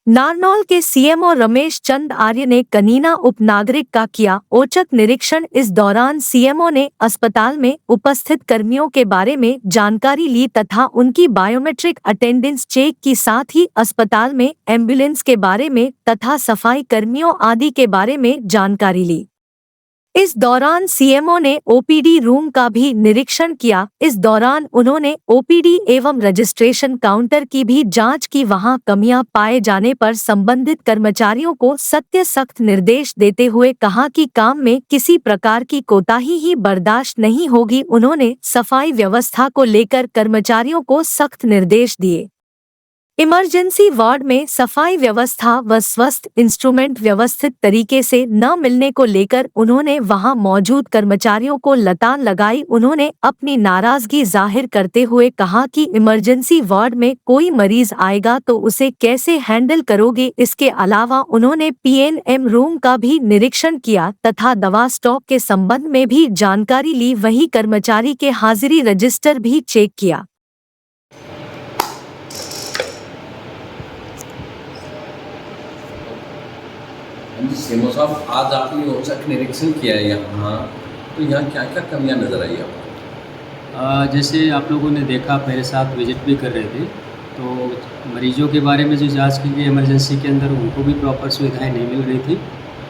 नारनौल के सीएमओ रमेश चंद आर्य ने कनीना उपनागरिक का किया औचक निरीक्षण। इस दौरान सीएमओ ने अस्पताल में उपस्थित कर्मियों के बारे में जानकारी ली तथा उनकी बायोमेट्रिक अटेंडेंस चेक की, साथ ही अस्पताल में एम्बुलेंस के बारे में तथा सफाई कर्मियों आदि के बारे में जानकारी ली। इस दौरान सीएमओ ने ओपीडी रूम का भी निरीक्षण किया। इस दौरान उन्होंने ओपीडी एवं रजिस्ट्रेशन काउंटर की भी जांच की। वहां कमियां पाए जाने पर संबंधित कर्मचारियों को सख्त निर्देश देते हुए कहा कि काम में किसी प्रकार की कोताही ही बर्दाश्त नहीं होगी। उन्होंने सफाई व्यवस्था को लेकर कर्मचारियों को सख्त निर्देश दिए। इमरजेंसी वार्ड में सफाई व्यवस्था व स्वस्थ इंस्ट्रूमेंट व्यवस्थित तरीके से न मिलने को लेकर उन्होंने वहां मौजूद कर्मचारियों को लतान लगाई। उन्होंने अपनी नाराजगी जाहिर करते हुए कहा कि इमरजेंसी वार्ड में कोई मरीज आएगा तो उसे कैसे हैंडल करोगे। इसके अलावा उन्होंने पीएनएम रूम का भी निरीक्षण किया तथा दवा स्टॉक के संबंध में भी जानकारी ली। वहीं कर्मचारी के हाजिरी रजिस्टर भी चेक किया। सीएमओ साहब, आज आपने औचक निरीक्षण किया है यहाँ, तो यहाँ क्या क्या कमियाँ नज़र आई आपको? जैसे आप लोगों ने देखा, मेरे साथ विजिट भी कर रहे थे, तो मरीजों के बारे में जो जांच की गई इमरजेंसी के अंदर, उनको भी प्रॉपर सुविधाएं नहीं मिल रही थी।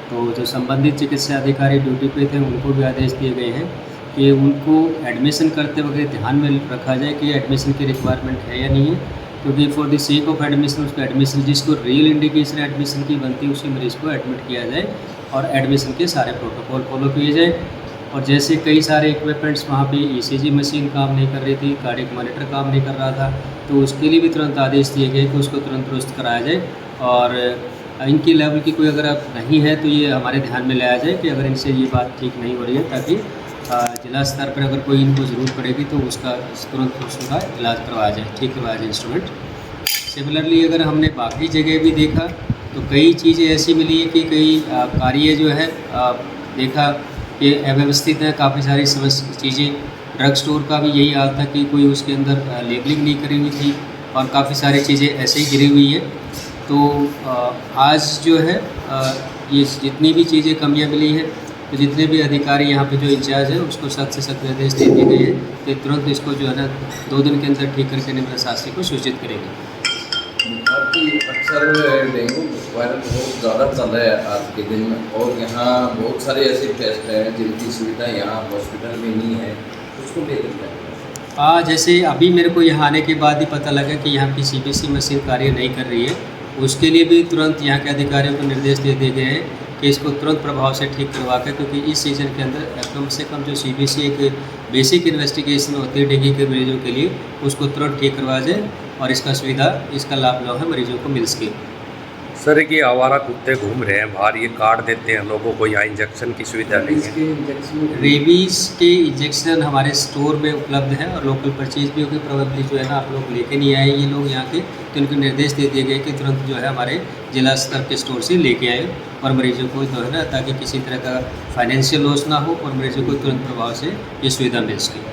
तो जो संबंधित चिकित्सा अधिकारी ड्यूटी पे थे उनको भी आदेश दिए गए हैं कि उनको एडमिशन करते वक्त ध्यान में रखा जाए कि एडमिशन की रिक्वायरमेंट है या नहीं है, क्योंकि for the sake of admission उसको एडमिशन जिसको रियल इंडिकेशन एडमिशन की बनती है उसी मरीज़ को एडमिट किया जाए और एडमिशन के सारे प्रोटोकॉल फॉलो किए जाए। और जैसे कई सारे इक्विपमेंट्स वहाँ पे ईसीजी मशीन काम नहीं कर रही थी, कार्डियक मॉनिटर काम नहीं कर रहा था, तो उसके लिए भी तुरंत आदेश दिए गए कि उसको तुरंत दुरुस्त कराया जाए। और इनकी लेवल की कोई अगर आप नहीं है तो ये हमारे ध्यान में लाया जाए कि अगर इनसे ये बात ठीक नहीं हो रही है, ताकि जिला स्तर पर अगर कोई इनको ज़रूरत पड़ेगी तो उसका तुरंत उसका इलाज करवाया जाए, ठीक करवाया जाए इंस्ट्रूमेंट। सिमिलरली अगर हमने बाकी जगह भी देखा तो कई चीज़ें ऐसी मिली है कि कई कार्य जो है देखा कि अव्यवस्थित है, काफ़ी सारी चीज़ें। ड्रग स्टोर का भी यही हाल था कि कोई उसके अंदर लेबलिंग नहीं करी हुई थी और काफ़ी सारी चीज़ें ऐसे ही गिरी हुई है। तो आज जो है ये जितनी भी चीज़ें कमियाँ मिली हैं, तो जितने भी अधिकारी यहाँ पे जो इंचार्ज है उसको सख्त से सख्त निर्देश दे दिए गए हैं कि तुरंत इसको जो है ना 2 दिन के अंदर ठीक करके निम्न शास्त्री को सूचित करेंगे। अक्सर डेंगू वायरल बहुत ज़्यादा चल रहा है आज के दिन में, और यहाँ बहुत सारे ऐसे टेस्ट हैं जिनकी सुविधा यहाँ हॉस्पिटल में नहीं है, उसको लेकर जैसे अभी मेरे को यहाँ आने के बाद ही पता लगा कि यहाँ की सीबीसी मशीन कार्य नहीं कर रही है। उसके लिए भी तुरंत यहाँ के अधिकारियों को निर्देश दे दिए गए हैं कि इसको तुरंत प्रभाव से ठीक करवा कर, क्योंकि इस सीज़न के अंदर कम से कम जो सीबीसी एक बेसिक इन्वेस्टिगेशन होती है डेंगू के मरीजों के लिए, उसको तुरंत ठीक करवाया जाए और इसका लाभ जो है मरीजों को मिल सके। सर, कि आवारा कुत्ते घूम रहे हैं बाहर, ये काट देते हैं लोगों को, यहाँ इंजेक्शन की सुविधा नहीं है। रेबीज़ के इंजेक्शन हमारे स्टोर में उपलब्ध है और लोकल परचेज भी होगी। प्रोबेबली जो है ना आप लोग लेके नहीं आए ये लोग यहाँ के, तो इनको निर्देश दे दिए गए कि तुरंत जो है हमारे जिला स्तर के स्टोर से लेके आए और मरीजों को जो है ना, ताकि किसी तरह का फाइनेंशियल लॉस ना हो और मरीजों को तुरंत प्रभाव से ये सुविधा मिल सके।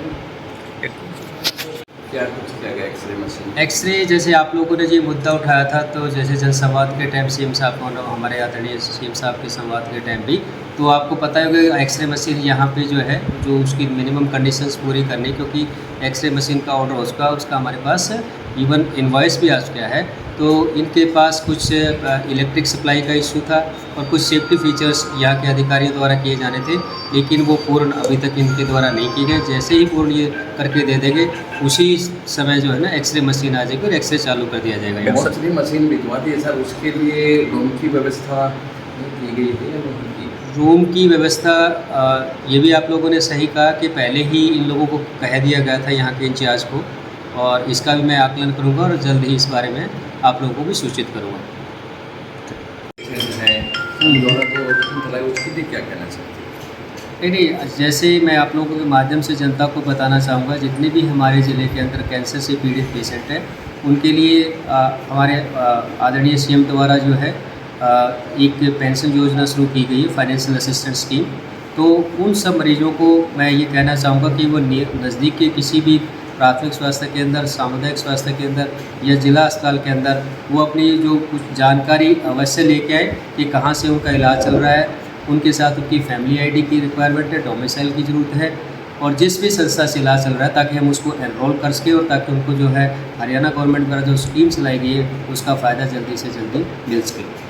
क्या कुछ किया गया एक्सरे मशीन? एक्सरे जैसे आप लोगों ने ये मुद्दा उठाया था, तो जैसे जनसंवाद के टाइम सीएम साहब को, हमारे आदरणीय सीएम साहब के संवाद के टाइम भी, तो आपको पता है कि एक्सरे मशीन यहाँ पे जो है, जो उसकी मिनिमम कंडीशंस पूरी करनी, क्योंकि एक्सरे मशीन का ऑर्डर उसका हमारे पास इवन इनवॉइस भी आ चुका है। तो इनके पास कुछ इलेक्ट्रिक सप्लाई का इशू था और कुछ सेफ्टी फीचर्स यहाँ के अधिकारियों द्वारा किए जाने थे, लेकिन वो पूर्ण अभी तक इनके द्वारा नहीं किए गए। जैसे ही पूर्ण ये करके दे देंगे उसी समय जो है ना एक्सरे मशीन आ जाएगी और एक्सरे चालू कर दिया जाएगा। एक्सरे मशीन भिजवा दी है सर, उसके लिए रूम की व्यवस्था की गई है? रूम की व्यवस्था ये भी आप लोगों ने सही कहा कि पहले ही इन लोगों को कह दिया गया था यहाँ के इंचार्ज को, और इसका भी मैं आकलन करूँगा और जल्द ही इस बारे में आप लोगों को भी सूचित करूँगा। उसके लिए क्या कहना चाहते हैं? नहीं, जैसे मैं आप लोगों के माध्यम से जनता को बताना चाहूँगा, जितने भी हमारे ज़िले के अंदर कैंसर से पीड़ित पेशेंट हैं उनके लिए हमारे आदरणीय सीएम द्वारा जो है एक पेंशन योजना शुरू की गई है, फाइनेंशियल असिस्टेंस स्कीम। तो उन सब मरीजों को मैं ये कहना चाहूँगा कि वो नज़दीक के किसी भी प्राथमिक स्वास्थ्य केंद्र, सामुदायिक स्वास्थ्य केंद्र या जिला अस्पताल के अंदर वो अपनी जो कुछ जानकारी अवश्य लेके आए कि कहाँ से उनका इलाज चल रहा है, उनके साथ उनकी फैमिली आईडी की रिक्वायरमेंट है, डोमिसाइल की ज़रूरत है और जिस भी संस्था से इलाज चल रहा है, ताकि हम उसको एनरोल कर सकें और ताकि उनको जो है हरियाणा गवर्नमेंट द्वारा जो स्कीम चलाई गई है उसका फ़ायदा जल्दी से जल्दी मिल सके।